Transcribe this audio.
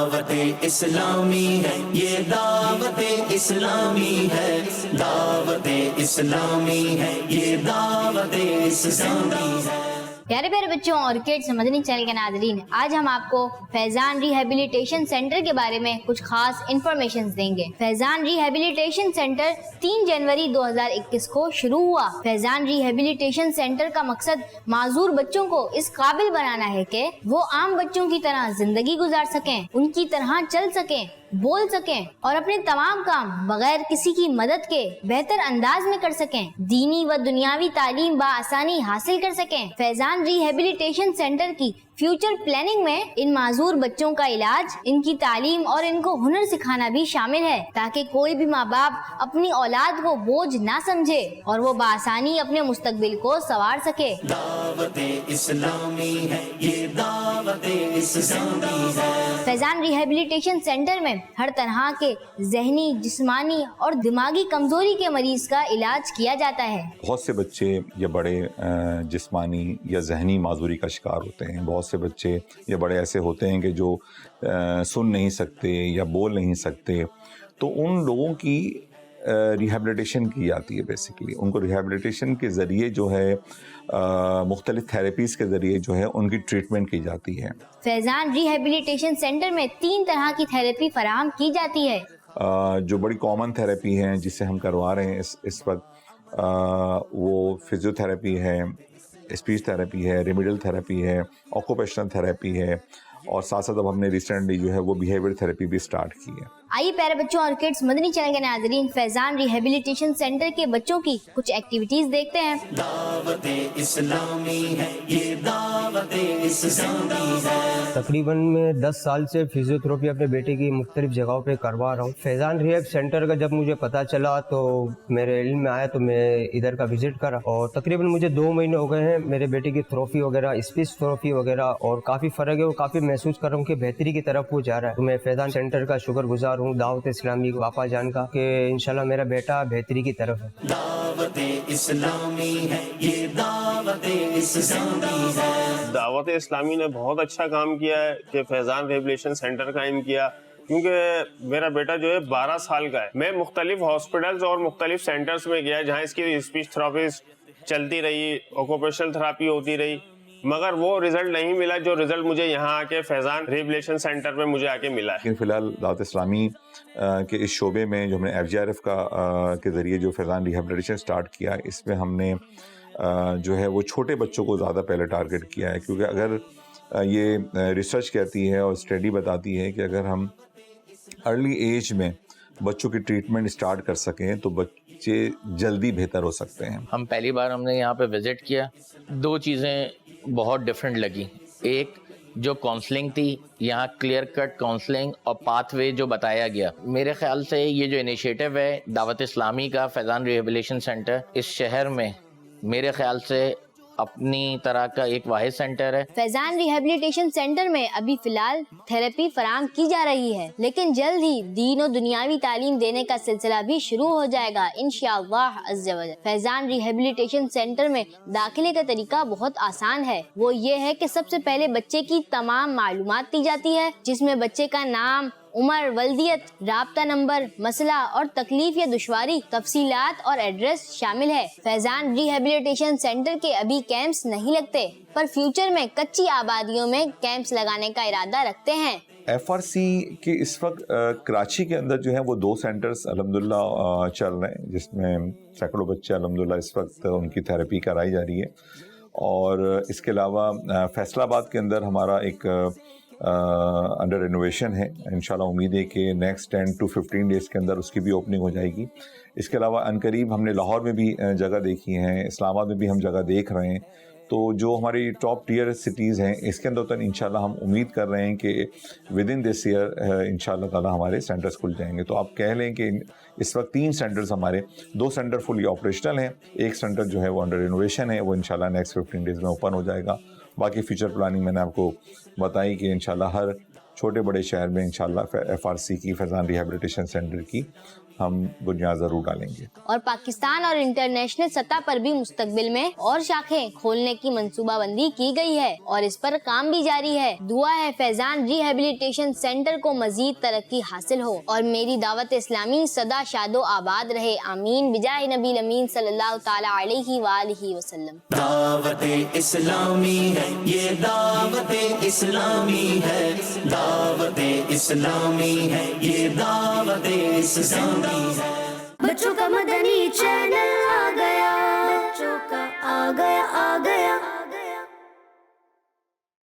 دعوت اسلامی ہے، یہ دعوت اسلامی ہے، دعوت اسلامی ہے، یہ دعوت اسلامی ہے۔ پیارے پیارے بچوں اور کڈس مدنی چینل کے ناظرین، آج ہم آپ کو فیضان ریہیبلیٹیشن سینٹر کے بارے میں کچھ خاص انفارمیشن دیں گے۔ فیضان ریہیبلیٹیشن سینٹر 3 جنوری 2021 کو شروع ہوا۔ فیضان ریہیبلیٹیشن سینٹر کا مقصد معذور بچوں کو اس قابل بنانا ہے کہ وہ عام بچوں کی طرح زندگی گزار سکیں، ان کی طرح چل سکیں، بول سکیں اور اپنے تمام کام بغیر کسی کی مدد کے بہتر انداز میں کر سکیں، دینی و دنیاوی تعلیم بآسانی حاصل کر سکیں۔ فیضان ریہیبلیٹیشن سینٹر کی فیوچر پلاننگ میں ان معذور بچوں کا علاج، ان کی تعلیم اور ان کو ہنر سکھانا بھی شامل ہے، تاکہ کوئی بھی ماں باپ اپنی اولاد کو بوجھ نہ سمجھے اور وہ بآسانی اپنے مستقبل کو سنوار سکے۔ دعوت اسلامی ہے، یہ دعوت اسلامی ہے۔ فیضان ریہیبلیٹیشن سینٹر میں ہر طرح کے ذہنی، جسمانی اور دماغی کمزوری کے مریض کا علاج کیا جاتا ہے۔ بہت سے بچے یا بڑے جسمانی یا ذہنی معذوری کا شکار ہوتے ہیں، بہت سے بچے یا بڑے ایسے ہوتے ہیں کہ جو سن نہیں سکتے یا بول نہیں سکتے، تو ان لوگوں کی ریہیبلیٹیشن کی جاتی ہے۔ بیسیکلی ان کو ریہیبلیٹیشن کے ذریعے جو ہے مختلف تھیراپیز کے ذریعے جو ہے ان کی ٹریٹمنٹ کی جاتی ہے۔ فیضان ریہیبلیٹیشن سینٹر میں 3 طرح کی تھیراپی فراہم کی جاتی ہے۔ جو بڑی کامن تھیراپی ہیں جسے ہم کروا رہے ہیں اس وقت، وہ فزیو تھیراپی ہے، اسپیچ تھیراپی ہے، ریمیڈل تھیراپی ہے، آکوپیشنل تھیراپی ہے، اور ساتھ ساتھ اب ہم نے ریسنٹلی جو ہے وہ بیہیویئر تھیراپی بھی اسٹارٹ کی ہے۔ آئیے پیارے بچوں اور کڈس مدنی چینل کے ناظرین، فیضان ریہیبلیٹیشن سینٹر کے بچوں کی کچھ ایکٹیویٹیز دیکھتے ہیں۔ دعوت اسلامی ہے، یہ دعوت اسلامی ہے۔ تقریباً میں 10 سال سے فزیوتھراپی اپنے بیٹے کی مختلف جگہوں پہ کروا رہا ہوں۔ فیضان ریہیب سینٹر کا جب مجھے پتہ چلا تو میرے علم میں آیا تو میں ادھر کا وزٹ کرا، اور تقریباً مجھے 2 مہینے ہو گئے ہیں میرے بیٹے کی تھراپی وغیرہ، اسپیچ تھراپی وغیرہ، اور کافی فرق ہے اور کافی محسوس کر رہا ہوں کہ بہتری کی طرف وہ جا رہا ہے۔ تو میں فیضان سینٹر کا شکر گزار ہوں، دعوت اسلامی باپا جان کا، کہ انشاءاللہ میرا بیٹا بہتری کی طرف ہے۔ دعوت اسلامی ہے، یہ دعوت اسلامی ہے۔ دعوت اسلامی نے بہت اچھا کام کیا ہے کہ فیضان ریہیبلیٹیشن سینٹر قائم کیا، کیونکہ میرا بیٹا جو ہے 12 سال کا ہے۔ میں مختلف ہاسپٹلز اور مختلف سینٹرز میں گیا جہاں اس کی اسپیچ تھراپی چلتی رہی، آکوپیشنل تھراپی ہوتی رہی، مگر وہ رزلٹ نہیں ملا جو رزلٹ مجھے یہاں آ کے فیضان ریہیبلیٹیشن سینٹر میں مجھے آ کے ملا ہے۔ لیکن فی الحال دعوت اسلامی کے اس شعبے میں جو ہم نے FGRF کے ذریعے جو فیضان ریہیبلیٹیشن سٹارٹ کیا، اس میں ہم نے جو ہے وہ چھوٹے بچوں کو زیادہ پہلے ٹارگٹ کیا ہے، کیونکہ اگر یہ ریسرچ کہتی ہے اور اسٹڈی بتاتی ہے کہ اگر ہم ارلی ایج میں بچوں کی ٹریٹمنٹ اسٹارٹ کر سکیں تو بچے جلدی بہتر ہو سکتے ہیں۔ ہم پہلی بار ہم نے یہاں پہ وزٹ کیا، 2 چیزیں بہت ڈفرینٹ لگی۔ ایک جو کاؤنسلنگ تھی، یہاں کلیئر کٹ کاؤنسلنگ اور پاتھ وے جو بتایا گیا، میرے خیال سے یہ جو انیشیٹو ہے دعوت اسلامی کا، فیضان ریہیبلیٹیشن سینٹر اس شہر میں میرے خیال سے اپنی طرح کا ایک واحد سینٹر ہے۔ فیضان ریہیبلیٹیشن سینٹر میں ابھی فی الحال تھراپی فراہم کی جا رہی ہے، لیکن جلد ہی دین و دنیاوی تعلیم دینے کا سلسلہ بھی شروع ہو جائے گا انشاءاللہ عز و جل۔ فیضان ریہیبلیٹیشن سینٹر میں داخلے کا طریقہ بہت آسان ہے، وہ یہ ہے کہ سب سے پہلے بچے کی تمام معلومات دی جاتی ہے، جس میں بچے کا نام، عمر، ولدیت، رابطہ نمبر، مسئلہ اور تکلیف یا دشواری، تفصیلات اور ایڈریس شامل ہے۔ فیضان ریہیبلیٹیشن سینٹر کے ابھی کیمپس نہیں لگتے، پر فیوچر میں کچی آبادیوں میں کیمپس لگانے کا ارادہ رکھتے ہیں۔ FRC کے اس وقت کراچی کے اندر جو ہے وہ 2 سینٹرز الحمدللہ چل رہے ہیں، جس میں سینکڑوں بچے الحمدللہ اس وقت ان کی تھراپی کرائی جا رہی ہے، اور اس کے علاوہ فیصل آباد کے اندر ہمارا ایک انڈر رینوویشن ہے، انشاءاللہ امید ہے کہ نیکسٹ 10 to 15 ڈیز کے اندر اس کی بھی اوپننگ ہو جائے گی۔ اس کے علاوہ عنقریب ہم نے لاہور میں بھی جگہ دیکھی ہیں، اسلام آباد میں بھی ہم جگہ دیکھ رہے ہیں، تو جو ہماری ٹاپ ٹیئر سٹیز ہیں اس کے اندر تو انشاءاللہ ہم امید کر رہے ہیں کہ ود ان دس ایئر انشاءاللہ تعالی ہمارے سینٹرز کھل جائیں گے۔ تو آپ کہہ لیں کہ اس وقت 3 سینٹرز ہمارے، 2 سینٹر فلی آپریشنل ہیں، ایک سینٹر جو ہے وہ انڈر رینوویشن ہے، وہ انشاءاللہ نیکسٹ 15 ڈیز میں اوپن ہو جائے گا۔ باقی فیوچر پلاننگ میں نے آپ کو بتائی کہ انشاءاللہ ہر چھوٹے بڑے شہر میں انشاءاللہ FRC کی فیضان ریہیبلیٹیشن سینٹر کی ہم بنیاد ضرور ڈالیں گے. اور پاکستان اور انٹرنیشنل سطح پر بھی مستقبل میں اور شاخیں کھولنے کی منصوبہ بندی کی گئی ہے اور اس پر کام بھی جاری ہے. دعا ہے فیضان ریہیبلیٹیشن سینٹر کو مزید ترقی حاصل ہو اور میری دعوت اسلامی سدا شاد و آباد رہے. آمین بجاہ نبی امین صلی اللہ تعالی علیہ وآلہ وسلم. دعوت اسلامی ہے یہ دعوت اسلامی ہے دعوت اسلامی ہے یہ دعوت اسلامی ہے. بچوں کا مدنی چینل آ گیا بچوں کا آ گیا